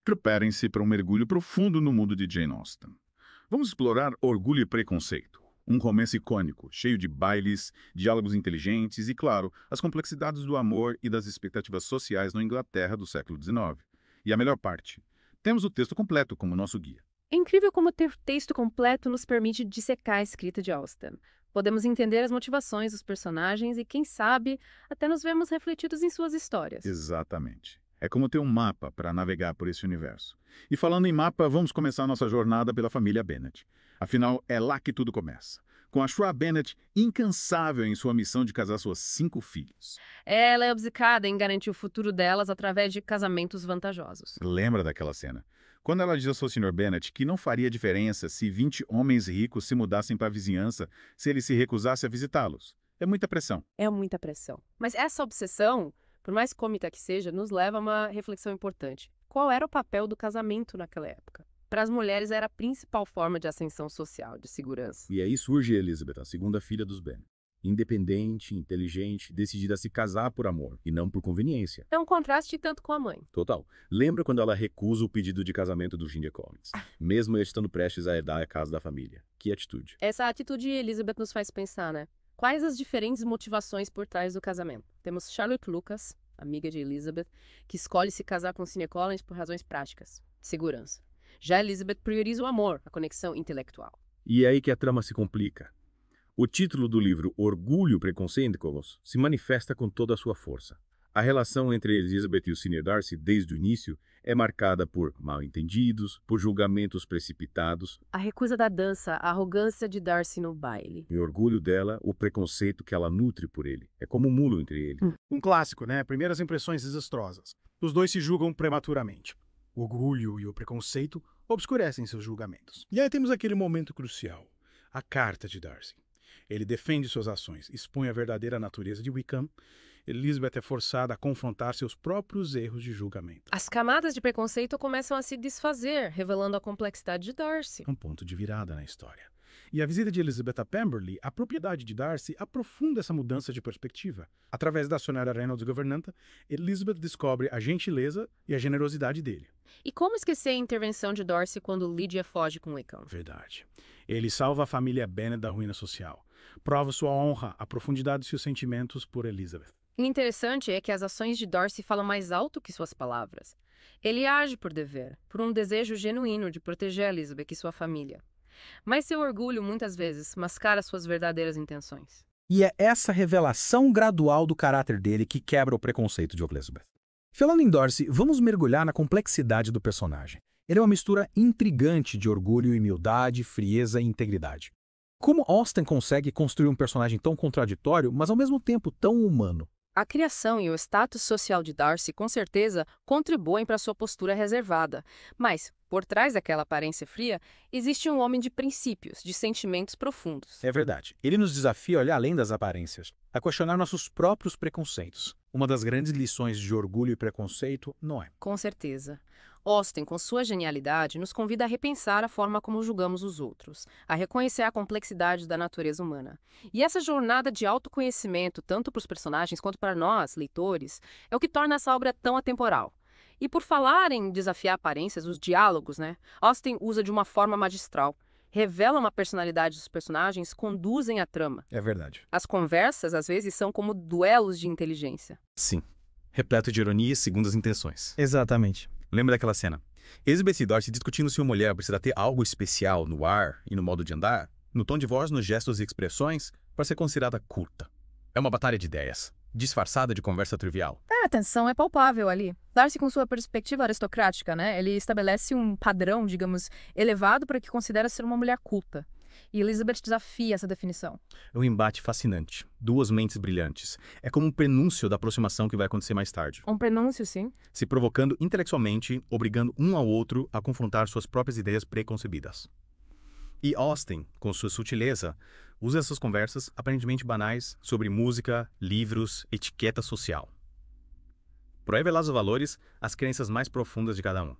Preparem-se para um mergulho profundo no mundo de Jane Austen. Vamos explorar Orgulho e Preconceito, um romance icônico, cheio de bailes, diálogos inteligentes e, claro, as complexidades do amor e das expectativas sociais na Inglaterra do século XIX. E a melhor parte, temos o texto completo como nosso guia. É incrível como ter texto completo nos permite dissecar a escrita de Austen. Podemos entender as motivações dos personagens e, quem sabe, até nos vemos refletidos em suas histórias. Exatamente. É como ter um mapa para navegar por esse universo. E falando em mapa, vamos começar nossa jornada pela família Bennet. Afinal, é lá que tudo começa. Com a Shua Bennet incansável em sua missão de casar suas 5 filhos. Ela é obcecada em garantir o futuro delas através de casamentos vantajosos. Lembra daquela cena? Quando ela diz ao seu Sr. Bennet que não faria diferença se 20 homens ricos se mudassem para a vizinhança se ele se recusasse a visitá-los. É muita pressão. É muita pressão. Mas essa obsessão, por mais cômica que seja, nos leva a uma reflexão importante. Qual era o papel do casamento naquela época? Para as mulheres era a principal forma de ascensão social, de segurança. E aí surge Elizabeth, a segunda filha dos Bennet. Independente, inteligente, decidida a se casar por amor e não por conveniência. É um contraste tanto com a mãe. Total. Lembra quando ela recusa o pedido de casamento do Virginia Collins, mesmo ele estando prestes a herdar a casa da família? Que atitude. Essa atitude de Elizabeth nos faz pensar, né? Quais as diferentes motivações por trás do casamento? Temos Charlotte Lucas, amiga de Elizabeth, que escolhe se casar com Sidney Collins por razões práticas, de segurança. Já Elizabeth prioriza o amor, a conexão intelectual. E é aí que a trama se complica. O título do livro Orgulho e Preconceito se manifesta com toda a sua força. A relação entre Elizabeth e o Sr. Darcy, desde o início, é marcada por mal-entendidos, por julgamentos precipitados. A recusa da dança, a arrogância de Darcy no baile. E o orgulho dela, o preconceito que ela nutre por ele. É como um mulo entre eles. Um clássico, né? Primeiras impressões desastrosas. Os dois se julgam prematuramente. O orgulho e o preconceito obscurecem seus julgamentos. E aí temos aquele momento crucial. A carta de Darcy. Ele defende suas ações, expõe a verdadeira natureza de Wickham. Elizabeth é forçada a confrontar seus próprios erros de julgamento. As camadas de preconceito começam a se desfazer, revelando a complexidade de Darcy. Um ponto de virada na história. E a visita de Elizabeth a Pemberley, a propriedade de Darcy, aprofunda essa mudança de perspectiva. Através da Sonara Reynolds governanta, Elizabeth descobre a gentileza e a generosidade dele. E como esquecer a intervenção de Darcy quando Lydia foge com Wickham? Verdade. Ele salva a família Bennet da ruína social. Prova sua honra, a profundidade de seus sentimentos por Elizabeth. O interessante é que as ações de Darcy falam mais alto que suas palavras. Ele age por dever, por um desejo genuíno de proteger Elizabeth e sua família. Mas seu orgulho, muitas vezes, mascara suas verdadeiras intenções. E é essa revelação gradual do caráter dele que quebra o preconceito de Elizabeth. Falando em Darcy, vamos mergulhar na complexidade do personagem. Ele é uma mistura intrigante de orgulho, humildade, frieza e integridade. Como Austen consegue construir um personagem tão contraditório, mas ao mesmo tempo tão humano? A criação e o status social de Darcy, com certeza, contribuem para sua postura reservada. Mas, por trás daquela aparência fria, existe um homem de princípios, de sentimentos profundos. É verdade. Ele nos desafia a olhar além das aparências, a questionar nossos próprios preconceitos. Uma das grandes lições de orgulho e preconceito, não é? Com certeza. Austen, com sua genialidade, nos convida a repensar a forma como julgamos os outros, a reconhecer a complexidade da natureza humana. E essa jornada de autoconhecimento, tanto para os personagens quanto para nós, leitores, é o que torna essa obra tão atemporal. E por falar em desafiar aparências, os diálogos, né? Austen usa de uma forma magistral. Revelam a personalidade dos personagens, conduzem a trama. É verdade. As conversas, às vezes, são como duelos de inteligência. Sim. Repleto de ironia e segundas intenções. Exatamente. Lembra daquela cena? Elizabeth e Darcy discutindo se uma mulher precisa ter algo especial no ar e no modo de andar, no tom de voz, nos gestos e expressões, para ser considerada culta. É uma batalha de ideias, disfarçada de conversa trivial. A tensão é palpável ali. Darcy, com sua perspectiva aristocrática, né? Ele estabelece um padrão, digamos, elevado para o que considera ser uma mulher culta. E Elizabeth desafia essa definição. É um embate fascinante. Duas mentes brilhantes. É como um prenúncio da aproximação que vai acontecer mais tarde. Um prenúncio, sim. Se provocando intelectualmente, obrigando um ao outro a confrontar suas próprias ideias preconcebidas. E Austen, com sua sutileza, usa essas conversas aparentemente banais sobre música, livros, etiqueta social. Para revelar os valores, as crenças mais profundas de cada um.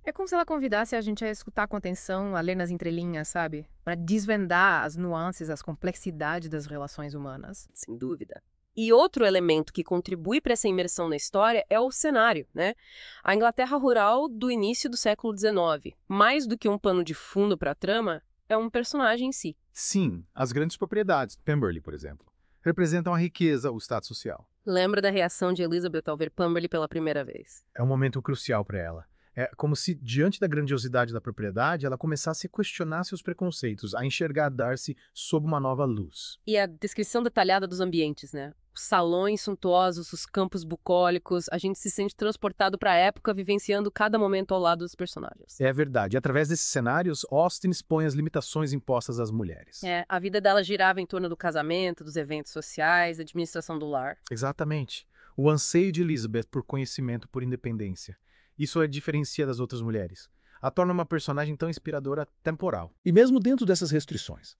É como se ela convidasse a gente a escutar com atenção, a ler nas entrelinhas, sabe? Para desvendar as nuances, as complexidades das relações humanas. Sem dúvida. E outro elemento que contribui para essa imersão na história é o cenário, né? A Inglaterra rural do início do século XIX, mais do que um pano de fundo para a trama, é um personagem em si. Sim, as grandes propriedades, Pemberley, por exemplo, representam a riqueza, o status social. Lembra da reação de Elizabeth ao ver Pemberley pela primeira vez? É um momento crucial para ela. É como se, diante da grandiosidade da propriedade, ela começasse a questionar seus preconceitos, a enxergar Darcy sob uma nova luz. E a descrição detalhada dos ambientes, né? Os salões suntuosos, os campos bucólicos, a gente se sente transportado para a época, vivenciando cada momento ao lado dos personagens. É verdade. E através desses cenários, Austen expõe as limitações impostas às mulheres. A vida dela girava em torno do casamento, dos eventos sociais, da administração do lar. Exatamente. O anseio de Elizabeth por conhecimento, por independência. Isso a diferencia das outras mulheres. A torna uma personagem tão inspiradora temporal. E mesmo dentro dessas restrições,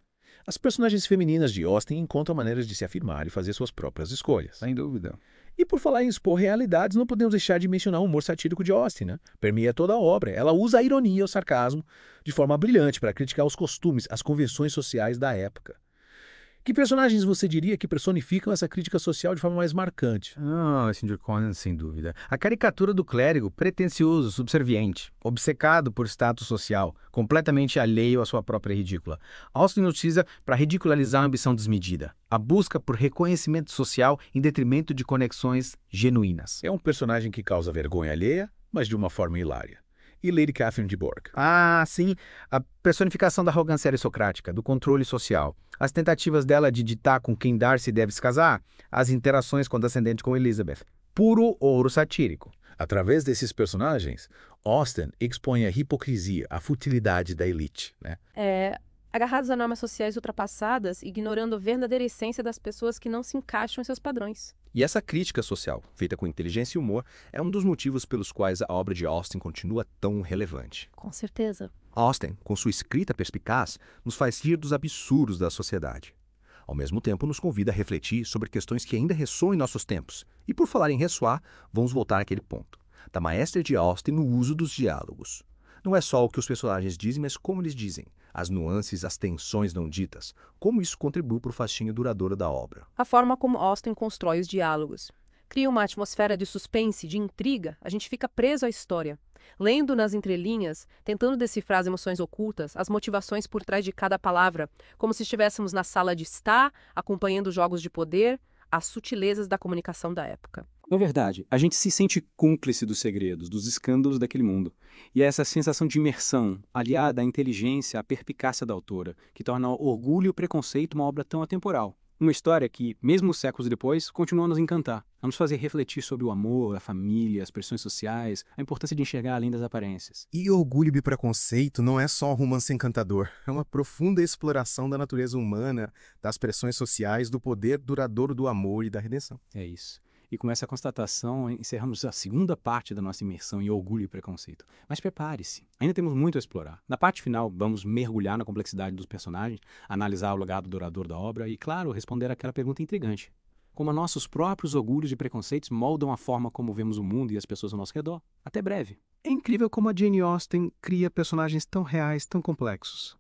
as personagens femininas de Austen encontram maneiras de se afirmar e fazer suas próprias escolhas. Sem dúvida. E por falar em expor realidades, não podemos deixar de mencionar o humor satírico de Austen, né? Permeia toda a obra. Ela usa a ironia e o sarcasmo de forma brilhante para criticar os costumes, as convenções sociais da época. Que personagens você diria que personificam essa crítica social de forma mais marcante? Sr. Conan, sem dúvida. A caricatura do clérigo pretensioso, subserviente, obcecado por status social, completamente alheio à sua própria ridícula. Austen utiliza para ridicularizar a ambição desmedida, a busca por reconhecimento social em detrimento de conexões genuínas. É um personagem que causa vergonha alheia, mas de uma forma hilária. E Lady Catherine de Bourgh? Sim, a personificação da arrogância aristocrática, do controle social, as tentativas dela de ditar com quem Darcy deve se casar, as interações condescendentes com Elizabeth. Puro ouro satírico. Através desses personagens, Austen expõe a hipocrisia, a futilidade da elite, né? Agarrados a normas sociais ultrapassadas, ignorando a verdadeira essência das pessoas que não se encaixam em seus padrões. E essa crítica social, feita com inteligência e humor, é um dos motivos pelos quais a obra de Austen continua tão relevante. Com certeza. Austen, com sua escrita perspicaz, nos faz rir dos absurdos da sociedade. Ao mesmo tempo, nos convida a refletir sobre questões que ainda ressoam em nossos tempos. E por falar em ressoar, vamos voltar àquele ponto, da maestria de Austen no uso dos diálogos. Não é só o que os personagens dizem, mas como eles dizem, as nuances, as tensões não ditas, como isso contribui para o fascínio duradouro da obra. A forma como Austen constrói os diálogos. Cria uma atmosfera de suspense, de intriga, a gente fica preso à história. Lendo nas entrelinhas, tentando decifrar as emoções ocultas, as motivações por trás de cada palavra, como se estivéssemos na sala de estar, acompanhando jogos de poder, as sutilezas da comunicação da época. Na verdade, a gente se sente cúmplice dos segredos, dos escândalos daquele mundo. E é essa sensação de imersão, aliada à inteligência, à perspicácia da autora, que torna Orgulho e o Preconceito uma obra tão atemporal. Uma história que, mesmo séculos depois, continua a nos encantar, a nos fazer refletir sobre o amor, a família, as pressões sociais, a importância de enxergar além das aparências. E Orgulho e Preconceito não é só um romance encantador, é uma profunda exploração da natureza humana, das pressões sociais, do poder duradouro do amor e da redenção. É isso. E com essa constatação, encerramos a segunda parte da nossa imersão em Orgulho e Preconceito. Mas prepare-se, ainda temos muito a explorar. Na parte final, vamos mergulhar na complexidade dos personagens, analisar o legado duradouro da obra e, claro, responder àquela pergunta intrigante. Como nossos próprios orgulhos e preconceitos moldam a forma como vemos o mundo e as pessoas ao nosso redor. Até breve. É incrível como a Jane Austen cria personagens tão reais, tão complexos.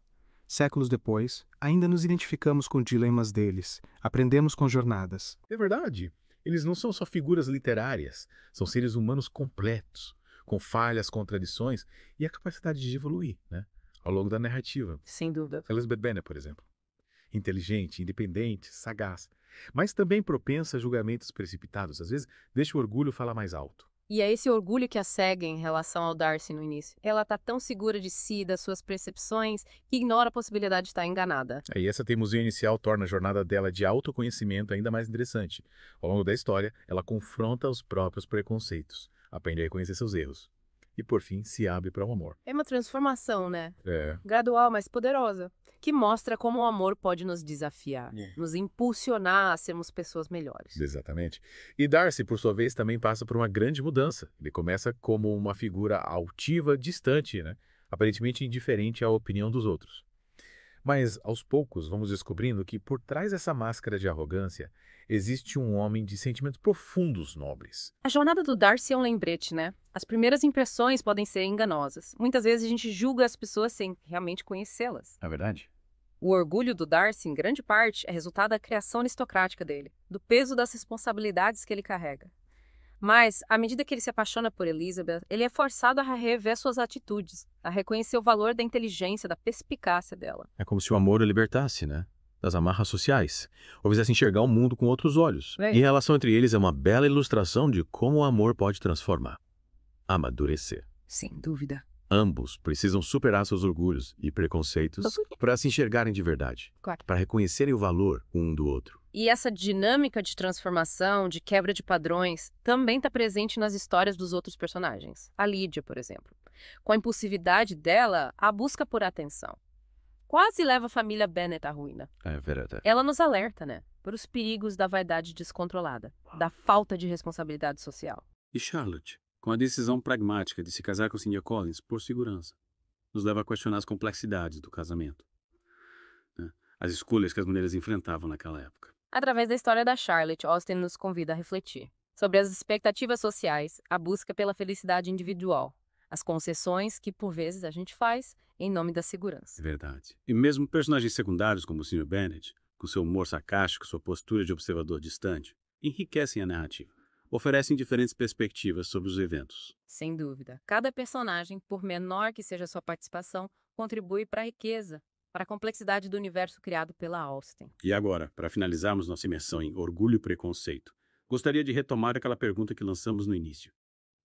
Séculos depois, ainda nos identificamos com dilemas deles, aprendemos com jornadas. É verdade. Eles não são só figuras literárias, são seres humanos completos, com falhas, contradições e a capacidade de evoluir, né, ao longo da narrativa. Sem dúvida. Elizabeth Bennet, por exemplo. Inteligente, independente, sagaz, mas também propensa a julgamentos precipitados. Às vezes, deixa o orgulho falar mais alto. E é esse orgulho que a segue em relação ao Darcy no início. Ela tá tão segura de si, das suas percepções, que ignora a possibilidade de estar enganada. E essa teimosia inicial torna a jornada dela de autoconhecimento ainda mais interessante. Ao longo da história, ela confronta os próprios preconceitos, aprende a reconhecer seus erros e, por fim, se abre para o amor. É uma transformação, né? É. Gradual, mas poderosa, que mostra como o amor pode nos desafiar, nos impulsionar a sermos pessoas melhores. Exatamente. E Darcy, por sua vez, também passa por uma grande mudança. Ele começa como uma figura altiva, distante, né? Aparentemente indiferente à opinião dos outros. Mas, aos poucos, vamos descobrindo que por trás dessa máscara de arrogância existe um homem de sentimentos profundos nobres. A jornada do Darcy é um lembrete, né? As primeiras impressões podem ser enganosas. Muitas vezes a gente julga as pessoas sem realmente conhecê-las. É verdade? O orgulho do Darcy, em grande parte, é resultado da criação aristocrática dele, do peso das responsabilidades que ele carrega. Mas, à medida que ele se apaixona por Elizabeth, ele é forçado a rever suas atitudes, a reconhecer o valor da inteligência, da perspicácia dela. É como se o amor o libertasse, né? Das amarras sociais, ou fizesse enxergar o mundo com outros olhos. É. E a relação entre eles é uma bela ilustração de como o amor pode transformar, amadurecer. Sem dúvida. Ambos precisam superar seus orgulhos e preconceitos para se enxergarem de verdade, Claro. para reconhecerem o valor um do outro. E essa dinâmica de transformação, de quebra de padrões, também está presente nas histórias dos outros personagens. A Lídia, por exemplo. Com a impulsividade dela, a busca por atenção quase leva a família Bennet à ruína. É verdade. Ela nos alerta, né, para os perigos da vaidade descontrolada, da falta de responsabilidade social. E Charlotte, com a decisão pragmática de se casar com Cynthia Collins por segurança, nos leva a questionar as complexidades do casamento, né? As escolhas que as mulheres enfrentavam naquela época. Através da história da Charlotte, Austen nos convida a refletir sobre as expectativas sociais, a busca pela felicidade individual, as concessões que, por vezes, a gente faz em nome da segurança. É verdade. E mesmo personagens secundários como o Sr. Bennet, com seu humor sarcástico, sua postura de observador distante, enriquecem a narrativa, oferecem diferentes perspectivas sobre os eventos. Sem dúvida. Cada personagem, por menor que seja a sua participação, contribui para a riqueza, para a complexidade do universo criado pela Austen. E agora, para finalizarmos nossa imersão em Orgulho e Preconceito, gostaria de retomar aquela pergunta que lançamos no início.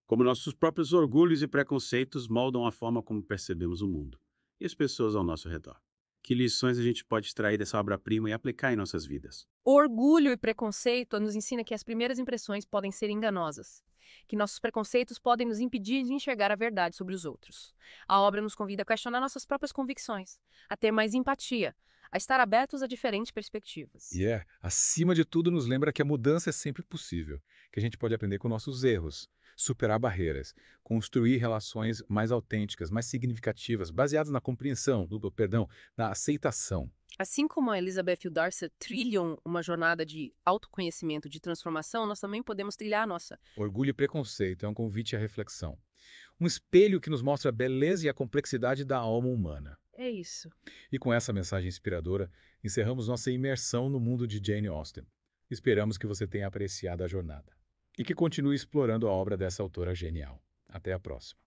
Como nossos próprios orgulhos e preconceitos moldam a forma como percebemos o mundo e as pessoas ao nosso redor. Que lições a gente pode extrair dessa obra-prima e aplicar em nossas vidas? Orgulho e preconceito nos ensina que as primeiras impressões podem ser enganosas, que nossos preconceitos podem nos impedir de enxergar a verdade sobre os outros. A obra nos convida a questionar nossas próprias convicções, a ter mais empatia, a estar abertos a diferentes perspectivas. E acima de tudo, nos lembra que a mudança é sempre possível, que a gente pode aprender com nossos erros, superar barreiras, construir relações mais autênticas, mais significativas, baseadas na compreensão, na aceitação. Assim como a Elizabeth e o Darcy trilham uma jornada de autoconhecimento, de transformação, nós também podemos trilhar a nossa. Orgulho e Preconceito é um convite à reflexão. Um espelho que nos mostra a beleza e a complexidade da alma humana. É isso. E com essa mensagem inspiradora, encerramos nossa imersão no mundo de Jane Austen. Esperamos que você tenha apreciado a jornada e que continue explorando a obra dessa autora genial. Até a próxima.